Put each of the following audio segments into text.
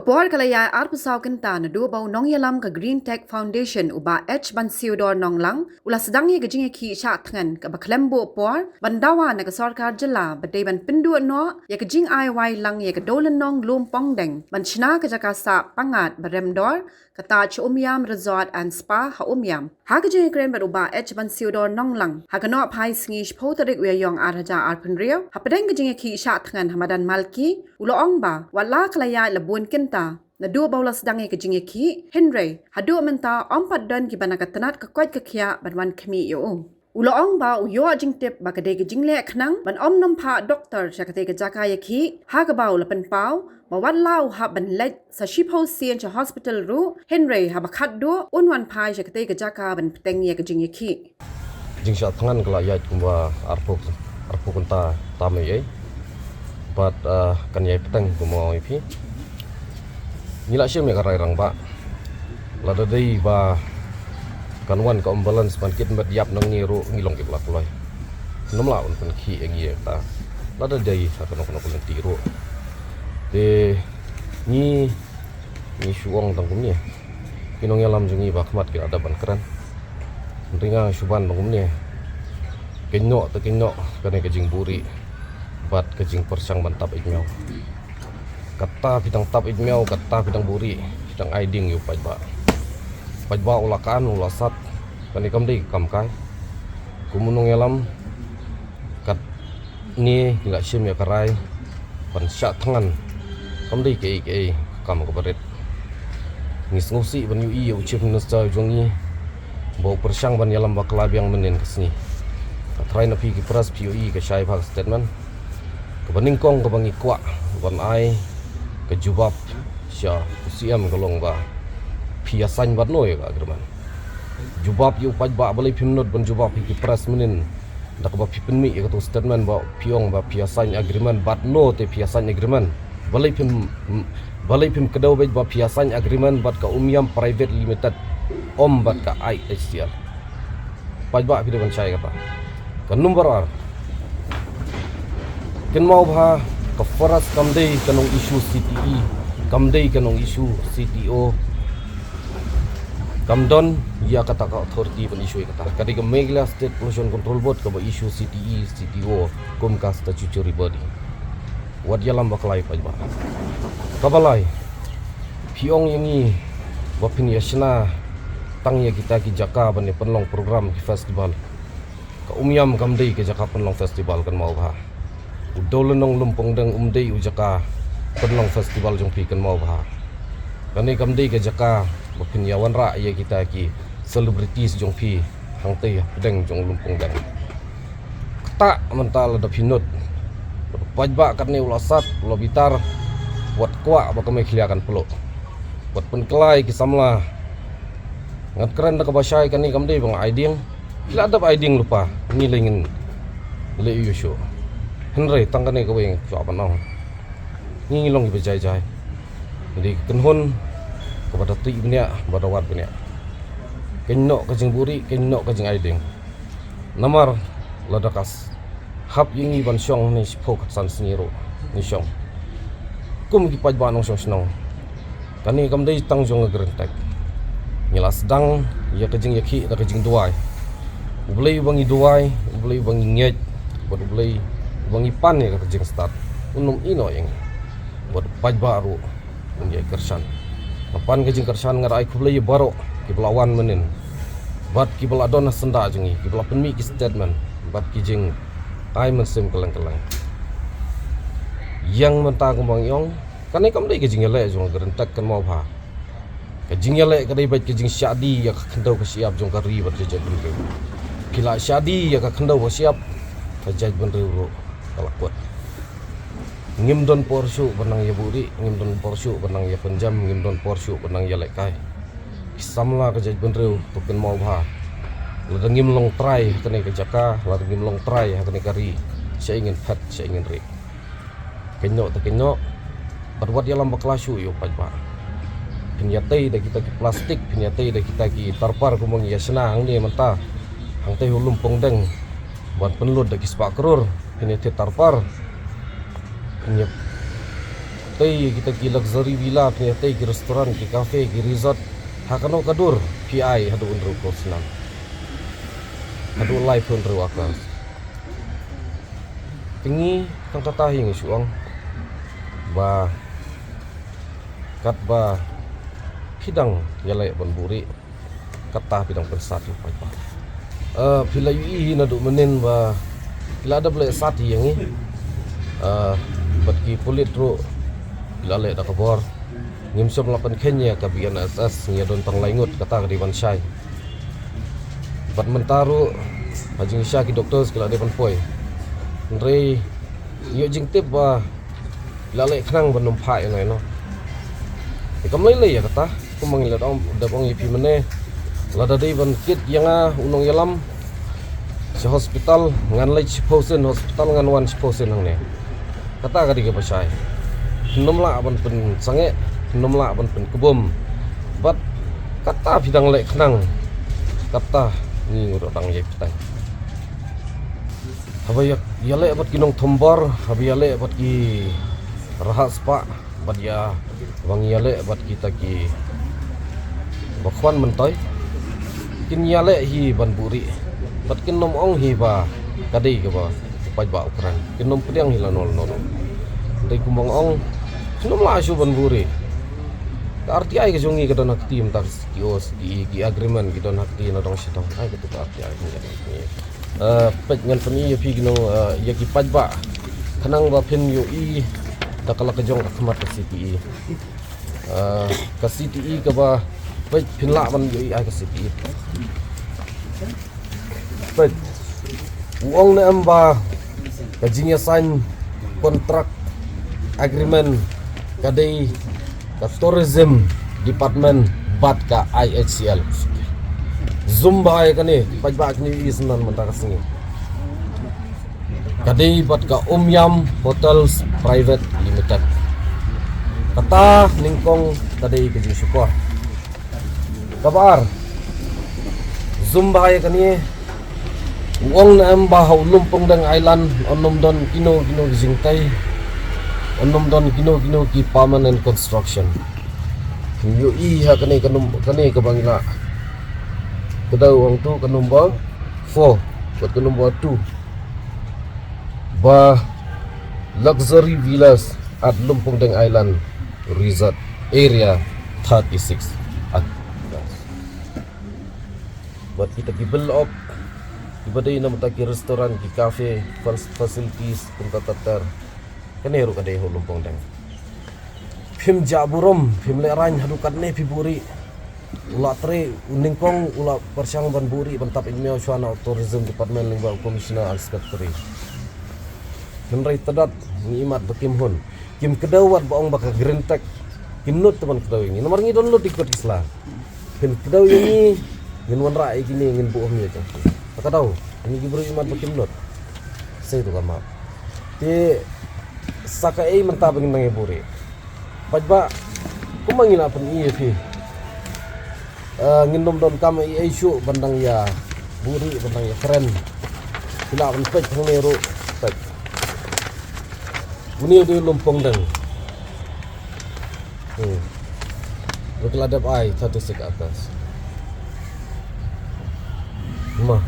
Kapor kalaya arpusaw kenta na do baw nong yalam ka Green Tech Foundation uba H Bansiodor nong lang ula sedang ye gajing ki sha tngan ka baklembo por bandawa na ka sarkar jala badai ban pindu no ye gajing IY lang ye ka dolan nong lum pongdeng ban china ka jakasa pangat baremdor kata Umyam Resort and Spa ha Umyam ha gajing kren bar uba H Bansiodor nong lang ha ka no pai singish potarik we yong araja arpenrio ha padeng gajing ki sha tngan hamadan malki ulo ong ba wala kalaya labun kenta na dua baulas dangi ke jingi ki Henry hadu menta ompat dan ki bana katanat ka kwat ka khia banwan khmi yo uloong ba uyo jing tip ba kade ke jingle khnang ban om nom pha doctor shakate ke jaka ye ki ha ka baul pen pau ba wan lau ha ban let sa shipho sien cha hospital ru Henry ha ba khat do unwan phai shakate ke jaka ban teng ye ke jingi ki jing sha thangan kala ya kumba arpok kunta tame ye but kan ye petang kumo ipi nila siya may karayang ba lada day ba kanwan ka balance pan kit met yap nang ngiro ngilong iblak loy nomla un pan khi ang ye ta lada day sa kanong kanong tiro de ni suwang tang kumni kinong yalam jungi ba khmat ki ada ban kran ringa suban tang kumni kenyo ta kenyo kane ka jing buri bat ka jing persang mantap ikmyo kata bidang tap idmeo kata bidang buri bidang aiding yu pajba ulakan ulasat kani kamdi kamkai kumunung yalam kat ni gila sim ya karai pan sya tangan kamdi ke kam ko baret ngis ngusi ban yu i ucip nusta jongi bau persang ban yalam baklab yang menen kesni katrai na pi ki pras POE ke syai phak statement kebaning kong ke bangi kwa ban ai kejubab sya usiam golong ba piasan bat noy ka agreman jubab yu pajba balai pimnot ban jubab ki pres menin dak ba pipinmi ka to statement ba piong ba piasan agreement bat no te piasan agreement balai pim kedaw ba piasan agreement bat ka Umyam Private Limited om bat ka IHCL pajba pi ban sai kata kan number ar ken mau ba ka foras kamdei kanong isu CTE kamdei kanong isu CTO kamdon ya kata ka authority ban isu kata kadi ka Meghalaya State Pollution Control Board ka ba isu CTE CTO kum ka statutory body wad yalam baklai pajba kabalai piong yangi bapin yasna tang ya kita ki jaka ban penlong program ki festival ka Umyam kamdei ke jaka penlong festival kan mau ba udolan nong lumpong deng umdei ujaka penlong festival jong pi kan mau bah kani kamdei ke jaka bapin yawan ra ye kita ki celebrities jong pi hang tei pedeng jong lumpong deng tak mental da pinut pajba katne ulasat ulo bitar wat kwa ba kame khliakan peluk wat penkelai ki samla ngat keren da kabasai kani kamdei bang aiding kila adap aiding lupa ngilingin le yusho Henry tangkane ko wing so panong ngilong gi jai jadi kenhun kepada ti punya badawat punya kenno ka jing buri kenno ka jing aiding namar ladakas hap yingi ban syong ni spok san sniro ni syong kum gi paj banong syong snong kani kam dei tang jong grentek nyelas dang ya ka jing yakhi da ka jing duai ublei bangi duai ublei bangi ngej bad ublei bangi pan ya ka jing start unum ino yang buat paj baru unjai kersan pan ka jing kersan ngarai kublai baro ki belawan menin bat ki beladona senda jengi ki bela penmi ki statement bat ki jing ai mensim kelang-kelang yang mentang kumbang yong kani kam dei ki jing ele jong gerentak kan mau pha ka jing ele ka dei bat ki jing syadi ya ka khendau ka siap jong ka ri bat jaj benre kila syadi ya ka khendau ka siap ka jaj benre ro kalakut ngimdon porsyu benang ya buri ngimdon porsyu benang ya penjam ngimdon porsyu benang ya lekai samla ka jaj benre tuken mau bha la ngim long try kene ka jaka la ngim long try kene kari saya ingin fat saya ingin ri kenyo ta kenyo berbuat dalam baklasu yo pajba pinyatai da kita ki plastik pinyatai da kita ki tarpar kumong ya senang ni menta hang teh lumpong deng buat penlut da ki spak krur pinyatai tarpar tei kita ki luxury villa punya tei ki restoran ki cafe ki resort hakano kadur PI hadu unru ko senam hadu live unru akas tingi tang tatahi ngi suang ba kat ba hidang yalai ban buri kata bidang persatu pai pa pila yu na du menen ba pila ada boleh sati yang ni bat ki polit ro pila le da kabor ngim som lapan Kenya ka bian asas ngia don tang laingut kata di ban syai bat mentaru hajing syai ki doktor skila de ban poi ndrei yo jing tip ba pila le khnang ban nom phai noi no ikam le ya kata kumang le dong da bang yipi mene lada dei ban kit yanga unong yalam si hospital ngan lai chiposen hospital ngan wan chiposen hang ne kata ka diga pasai nom la ban pen sange nom la ban pen kebom bat kata bidang lek kenang kata ni ngoro dang ye pitai habayak yale bat kinong thombor habiyale bat ki rahas pa bat ya wang yale bat kita ki bakwan mentoy kin yale hi ban buri bat kin nom ong hi ba kadai ke ba pai ba ukran kin nom pediang hi la nol nol dai kumang ong nom la shu ban buri RTI ke jongi ke don hak tim tak kios ki agreement ki don hak ti na dong sidong ai ke tu RTI ni pet ngan pani ya pi gino ya ki pai ba kanang ba pin yo i takala ke jong khmat ke CTE ke CTE ke ba pet pin la ban yo i ai ke CTE pet uang na amba kajinya sign kontrak agreement kadai ka tourism department bat ka IHCL zumba ay kani pajbak ni isnan mantaka singi kadai bat ka Umyam Hotels Private Limited kata ningkong kadai ke syukur kabar zumba ay kani uang na amba lumpong dang island onom don kino jingtai onom don kino ki permanent construction yo i ha kane ka bangila kedau wang tu ka nombor 4 buat ka nombor 2 ba luxury villas at Lumpong Dang Island Resort area 36 at buat kita build up ibadai na mataki restoran ki cafe facilities punta tatar kanero kadai ho Lumpong Dang phim jaburom phim le ran hadukat ne phiburi ula tre uningkong ula persyang ban buri bantap imeo chwana tourism department lingba commissioner inspectorate menrai tadat ngimat bekim hon kim kedawat baong baka green tech kinut teman kedaw ini nomor ngi download ikut isla pin kedaw ini ngin wan rai gini ngin buom ya jang takadaw ini gibru imat bekim not saya tu kamap ti saka ei mentap ngin nangi buri pajba kumangina pun iya fi nginom don kam ai syu bandang ya buri bandang ya keren bila ban pej ngero pej buni di Lumpong Dang berkeladap ai 36 atas mah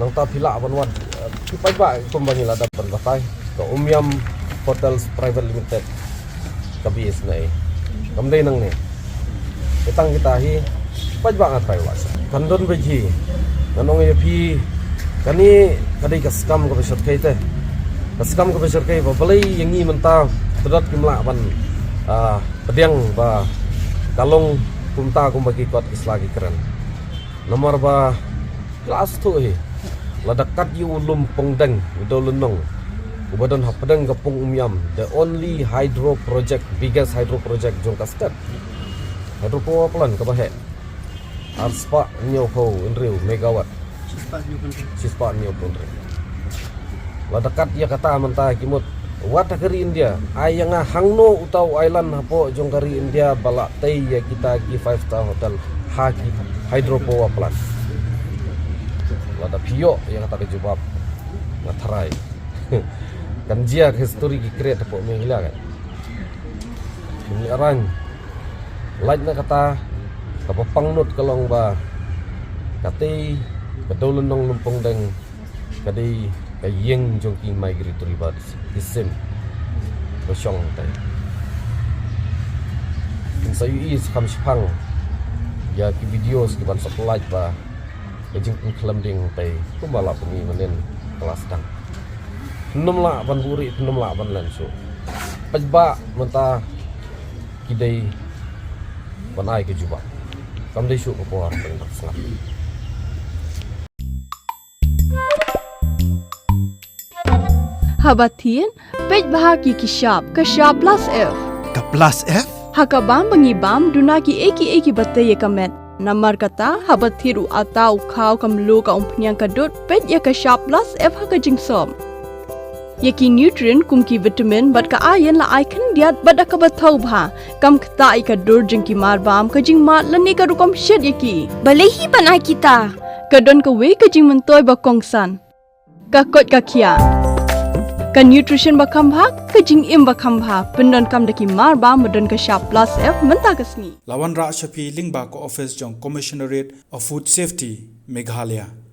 nang ta pila ban wad pajba pembangila dapat batai ke Umyam Hotels Private Limited kabis nai kamdai nang ne petang kita hi pajba ngatai wasa kandon beji nanong ye pi kani kadai kaskam ka besar kai te kaskam ka besar kai ba balai yangi menta berat kimla ban pediang ba kalong kumta kum bagi kot islagi keren nomor ba kelas tu hi ladakat yu Lumpong Dang idolunong Ubadan Hapadang Gapung Umyam, the only hydro project, biggest hydro project jong kastet. Hydro power plant kabahe. Arspa nyo ho inriu megawatt. Sispa nyo punre. Ladakat ya kata menta kimut wat kari India. Ayanga hangno utau island hapo jong kari India balak tei ya kita ki 5-star hotel haki hydro power plant. Lada pio yang kata kejubab ngatarai. kan jia history ki create po mengila kan ni arang light na kata kapapangnut kalong ba kati kadolon nong lumpong deng kadi kayeng jong ki migratory birds isim bosong tai sa is kam spang ya ki videos ki ban satellite ba kajing klambing tai kumbala pengi menen kelas dang 6 la ban buri 6 la ban lan so pajba menta kidai ban ai ke juba kam dai su ko por teng tak sangap Habatin, pej bahagi kishap, kashap plus F. Ka plus F? Hakabam bangibam dunaki eki batay kamet. Namar kata habathiru atau kau kamlu ka umpnyang kadut pej ya kashap plus F hakajing som. Yaki nutrient kumki vitamin bat ka ayan la icon diat bat akabatau bha. Kam kata ikadur jengki marbam kajing mat lani ka rukam shed yaki. Balehi panai kita. Kadon ka we kajing mentoy bakongsan. Kakot kakia. Ka nutrition bakam bha kajing im bakam bha pendon kam daki marba medon ka sharp plus F menta kasni. Lawan Ra Shafi Lingba ko office jong Commissionerate of Food Safety Meghalaya.